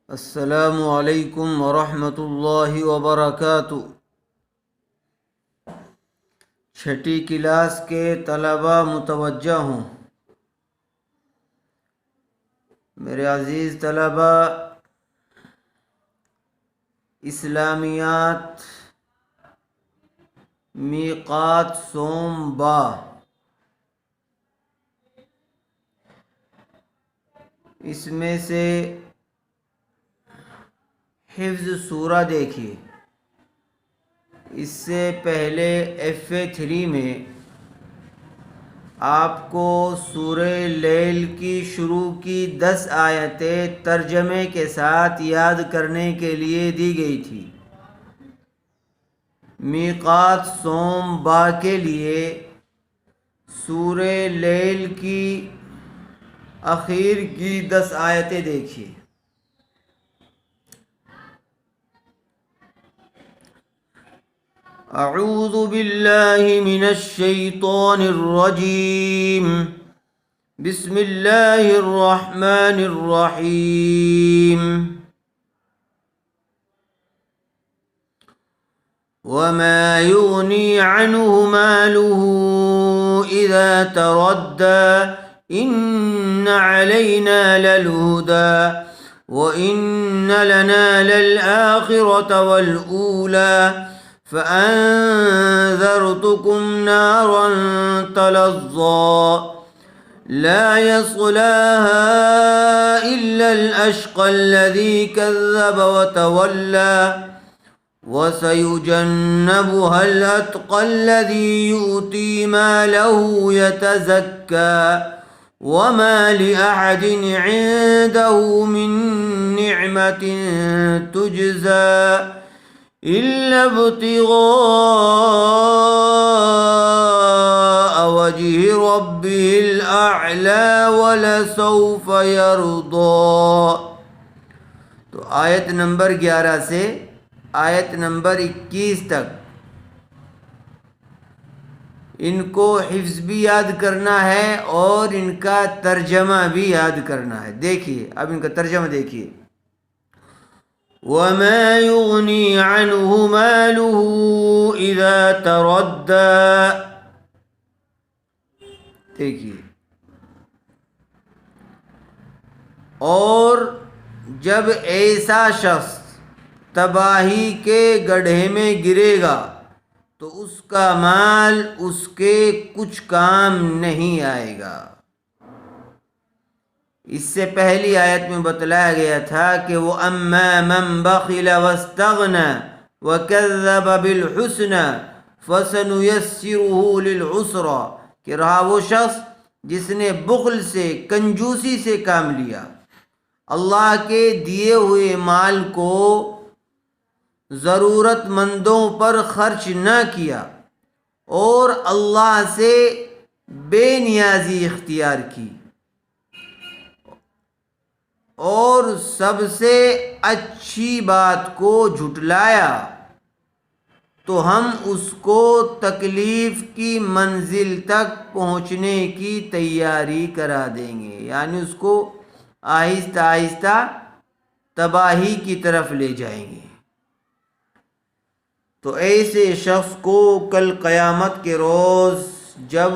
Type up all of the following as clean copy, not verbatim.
السلام علیکم ورحمۃ اللہ وبرکاتہ۔ چھٹی کلاس کے طلباء متوجہ ہوں۔ میرے عزیز طلباء، اسلامیات میقات سوم با اس میں سے حفظ سورہ دیکھیے۔ اس سے پہلے FA3 میں آپ کو سورہ لیل کی شروع کی 10 آیتیں ترجمے کے ساتھ یاد کرنے کے لیے دی گئی تھی۔ میقات سوم با کے لیے سورہ لیل کی آخر کی 10 آیتیں دیکھیے۔ اعوذ باللہ من الشیطان الرجیم، بسم اللہ الرحمن الرحیم۔ وما يغني عنه ماله إذا تردى إن علينا للهدى وإن لنا للآخرة والأولى فأنذرتكم نارا تلظى لا يصلاها إلا الأشقى الذي كذب وتولى وسيجنبها الأتقى الذي يؤتي ماله يتزكى وما لأحد عنده من نعمة تجزى إلا ابتغاء وجه ربه الأعلى ولسوف يرضى۔ تو آیت نمبر 11 سے آیت نمبر 21 تک ان کو حفظ بھی یاد کرنا ہے اور ان کا ترجمہ بھی یاد کرنا ہے۔ دیکھیے، اب ان کا ترجمہ دیکھیے۔ وَمَا يُغْنِي عَنْهُ مَالُهُ إِذَا تَرَدَّى، دیکھیے، اور جب ایسا شخص تباہی کے گڑھے میں گرے گا تو اس کا مال اس کے کچھ کام نہیں آئے گا۔ اس سے پہلی آیت میں بتلایا گیا تھا کہ وہ اما من بخل واستغنى وكذب بالحسنى فسنيسره للعسرى، کہ رہا وہ شخص جس نے بخل سے، کنجوسی سے کام لیا، اللہ کے دیے ہوئے مال کو ضرورت مندوں پر خرچ نہ کیا اور اللہ سے بے نیازی اختیار کی، اور سب سے اچھی بات کو جھٹلایا، تو ہم اس کو تکلیف کی منزل تک پہنچنے کی تیاری کرا دیں گے، یعنی اس کو آہستہ آہستہ تباہی کی طرف لے جائیں گے۔ تو ایسے شخص کو کل قیامت کے روز جب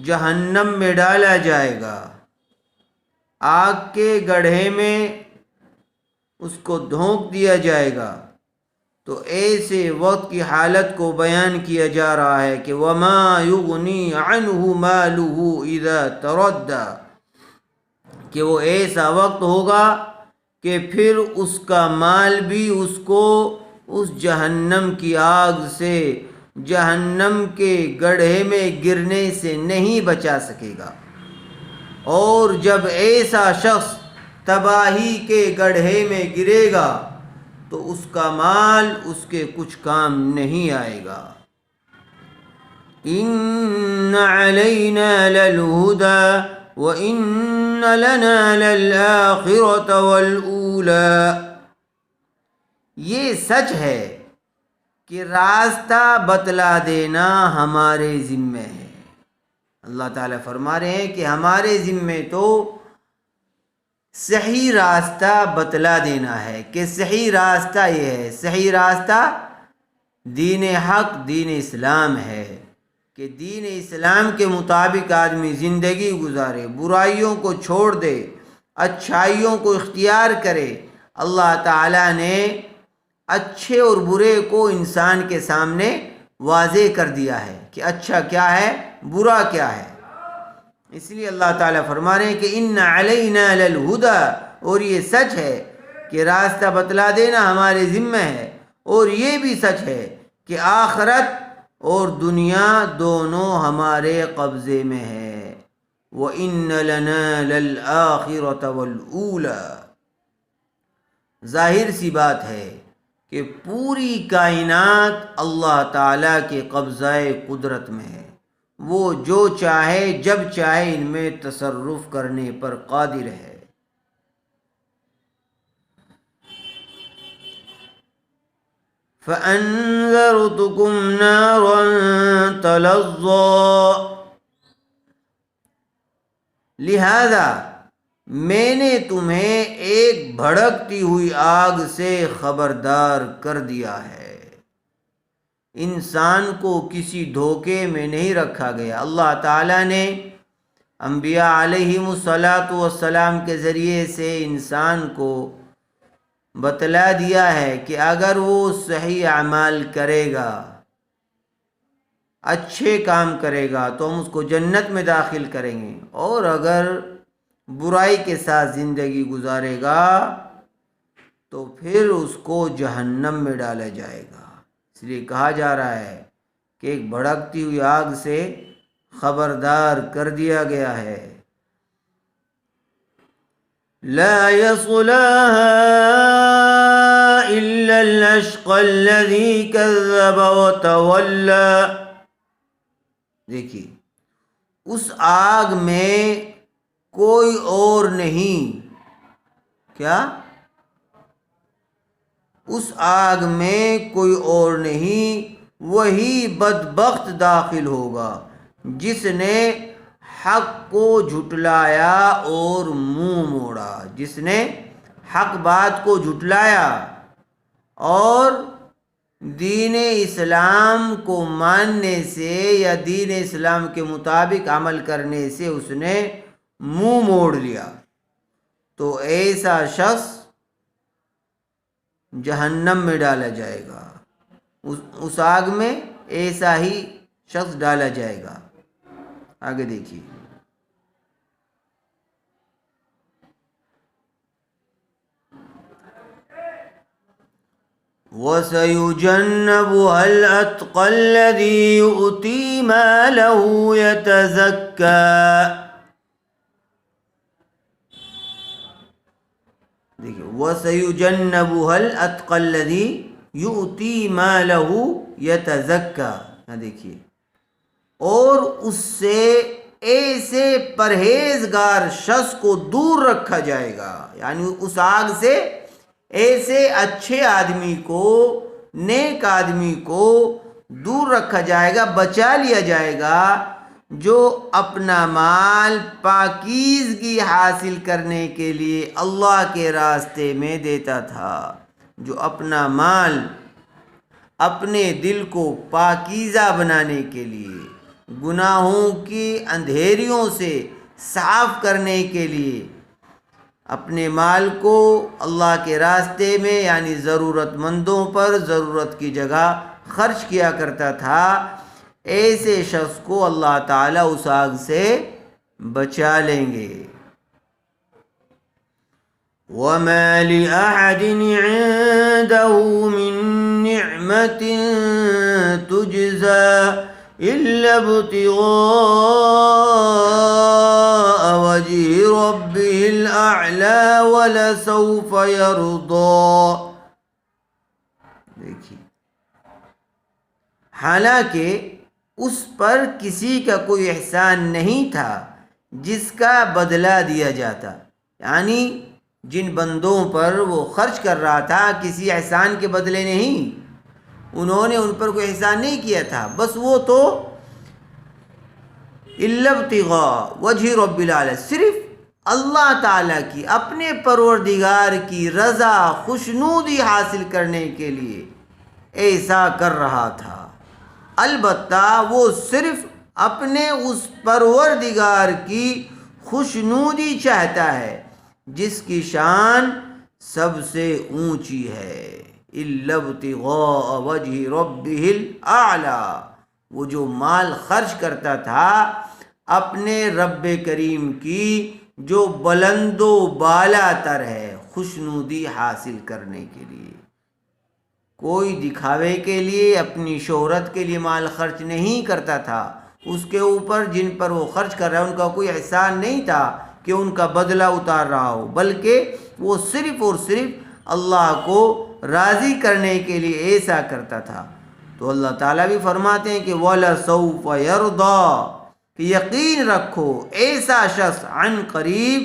جہنم میں ڈالا جائے گا، آگ کے گڑھے میں اس کو دھونک دیا جائے گا، تو ایسے وقت کی حالت کو بیان کیا جا رہا ہے کہ وَمَا يُغْنِي عَنْهُ مَالُهُ إِذَا تَرَدَّى، کہ وہ ایسا وقت ہوگا کہ پھر اس کا مال بھی اس کو اس جہنم کی آگ سے، جہنم کے گڑھے میں گرنے سے نہیں بچا سکے گا۔ اور جب ایسا شخص تباہی کے گڑھے میں گرے گا تو اس کا مال اس کے کچھ کام نہیں آئے گا۔ إِنَّ عَلَيْنَا لَلْهُدَى وَإِنَّ لَنَا لَلْآخِرَةَ وَالْأُولَى، یہ سچ ہے کہ راستہ بتلا دینا ہمارے ذمہ ہے۔ اللہ تعالیٰ فرما رہے ہیں کہ ہمارے ذمے تو صحیح راستہ بتلا دینا ہے کہ صحیح راستہ یہ ہے، صحیح راستہ دین حق دین اسلام ہے کہ دین اسلام کے مطابق آدمی زندگی گزارے، برائیوں کو چھوڑ دے، اچھائیوں کو اختیار کرے۔ اللہ تعالیٰ نے اچھے اور برے کو انسان کے سامنے واضح کر دیا ہے کہ اچھا کیا ہے، برا کیا ہے۔ اس لیے اللہ تعالیٰ فرما رہے ہیں کہ ان علینا للہدی، اور یہ سچ ہے کہ راستہ بتلا دینا ہمارے ذمہ ہے، اور یہ بھی سچ ہے کہ آخرت اور دنیا دونوں ہمارے قبضے میں ہے۔ وَإِنَّ لَنَا لَلْآخِرَةَ وَالْأُولَى، ظاہر سی بات ہے کہ پوری کائنات اللہ تعالیٰ کے قبضہ قدرت میں ہے، وہ جو چاہے جب چاہے ان میں تصرف کرنے پر قادر ہے۔ فَأَنذَرْتُكُمْ نَارًا تَلَظَّىٰ، لہذا میں نے تمہیں ایک بھڑکتی ہوئی آگ سے خبردار کر دیا ہے۔ انسان کو کسی دھوکے میں نہیں رکھا گیا۔ اللہ تعالیٰ نے انبیاء علیہم السلام کے ذریعے سے انسان کو بتلا دیا ہے کہ اگر وہ صحیح اعمال کرے گا، اچھے کام کرے گا تو ہم اس کو جنت میں داخل کریں گے، اور اگر برائی کے ساتھ زندگی گزارے گا تو پھر اس کو جہنم میں ڈالا جائے گا۔ اس لیے کہا جا رہا ہے کہ ایک بھڑکتی ہوئی آگ سے خبردار کر دیا گیا ہے۔ لا يصلاها إلا الأشقى الذي كذب وتولى، دیکھیے اس آگ میں کوئی اور نہیں، کیا؟ اس آگ میں کوئی اور نہیں، وہی بدبخت داخل ہوگا جس نے حق کو جھٹلایا اور منہ موڑا، جس نے حق بات کو جھٹلایا اور دین اسلام کو ماننے سے یا دین اسلام کے مطابق عمل کرنے سے اس نے منہ موڑ لیا، تو ایسا شخص جہنم میں ڈالا جائے گا، اس آگ میں ایسا ہی شخص ڈالا جائے گا۔ آگے دیکھیے، وَسَيُجَنَّبُهَا الْأَتْقَى الَّذِي يُؤْتِي مَالَهُ يَتَزَكَّى، دیکھیے وَسَيُجَنَّبُهَا الْأَتْقَى الَّذِي يُؤْتِي مَالَهُ يَتَزَكَّى، دیکھیے اور اس سے ایسے پرہیزگار شخص کو دور رکھا جائے گا، یعنی اس آگ سے ایسے اچھے آدمی کو، نیک آدمی کو دور رکھا جائے گا، بچا لیا جائے گا، جو اپنا مال پاکیزگی حاصل کرنے کے لیے اللہ کے راستے میں دیتا تھا، جو اپنا مال اپنے دل کو پاکیزہ بنانے کے لیے، گناہوں کی اندھیریوں سے صاف کرنے کے لیے اپنے مال کو اللہ کے راستے میں یعنی ضرورت مندوں پر ضرورت کی جگہ خرچ کیا کرتا تھا، ایسے شخص کو اللہ تعالیٰ اس آگ سے بچا لیں گے۔ وَمَا لِأَحَدٍ عِندَهُ مِن نِعْمَةٍ تُجْزَى إِلَّا ابْتِغَاءَ وَجْهِ رَبِّهِ الْأَعْلَى وَلَسَوْفَ يَرْضَىٰ، دیکھیے حالانکہ اس پر کسی کا کوئی احسان نہیں تھا جس کا بدلہ دیا جاتا، یعنی جن بندوں پر وہ خرچ کر رہا تھا کسی احسان کے بدلے نہیں، انہوں نے ان پر کوئی احسان نہیں کیا تھا، بس وہ تو الا ابتغاء وجہ رب العالمین، صرف اللہ تعالیٰ کی، اپنے پروردگار کی رضا خوشنودی حاصل کرنے کے لیے ایسا کر رہا تھا۔ البتہ وہ صرف اپنے اس پروردگار کی خوشنودی چاہتا ہے جس کی شان سب سے اونچی ہے۔ إِلَّا ابْتِغَاءَ وَجْهِ رَبِّهِ الْأَعْلَى، وہ جو مال خرچ کرتا تھا اپنے رب کریم کی جو بلند و بالا تر ہے، خوشنودی حاصل کرنے کے لیے۔ کوئی دکھاوے کے لیے، اپنی شہرت کے لیے مال خرچ نہیں کرتا تھا۔ اس کے اوپر جن پر وہ خرچ کر رہا ہے ان کا کوئی احسان نہیں تھا کہ ان کا بدلہ اتار رہا ہو، بلکہ وہ صرف اور صرف اللہ کو راضی کرنے کے لیے ایسا کرتا تھا۔ تو اللہ تعالیٰ بھی فرماتے ہیں کہ وَلَسَوْفَ يَرْضَىٰ، کہ یقین رکھو ایسا شخص عن قریب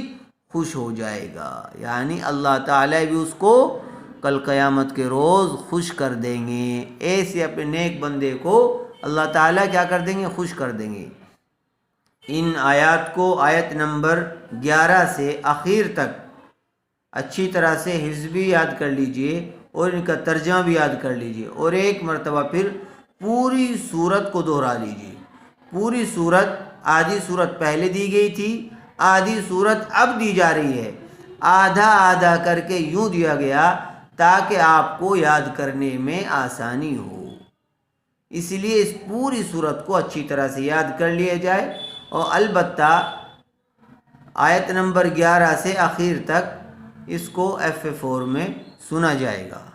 خوش ہو جائے گا، یعنی اللہ تعالیٰ بھی اس کو کل قیامت کے روز خوش کر دیں گے۔ ایسے اپنے نیک بندے کو اللہ تعالیٰ کیا کر دیں گے؟ خوش کر دیں گے۔ ان آیات کو آیت نمبر 11 سے آخر تک اچھی طرح سے حفظ بھی یاد کر لیجئے اور ان کا ترجمہ بھی یاد کر لیجئے، اور ایک مرتبہ پھر پوری سورت کو دہرا لیجئے۔ پوری سورت، آدھی سورت پہلے دی گئی تھی، آدھی سورت اب دی جا رہی ہے، آدھا آدھا کر کے یوں دیا گیا تاکہ آپ کو یاد کرنے میں آسانی ہو۔ اس لیے اس پوری سورت کو اچھی طرح سے یاد کر لیا جائے، اور البتہ آیت نمبر 11 سے آخر تک اس کو F4 میں سنا جائے گا۔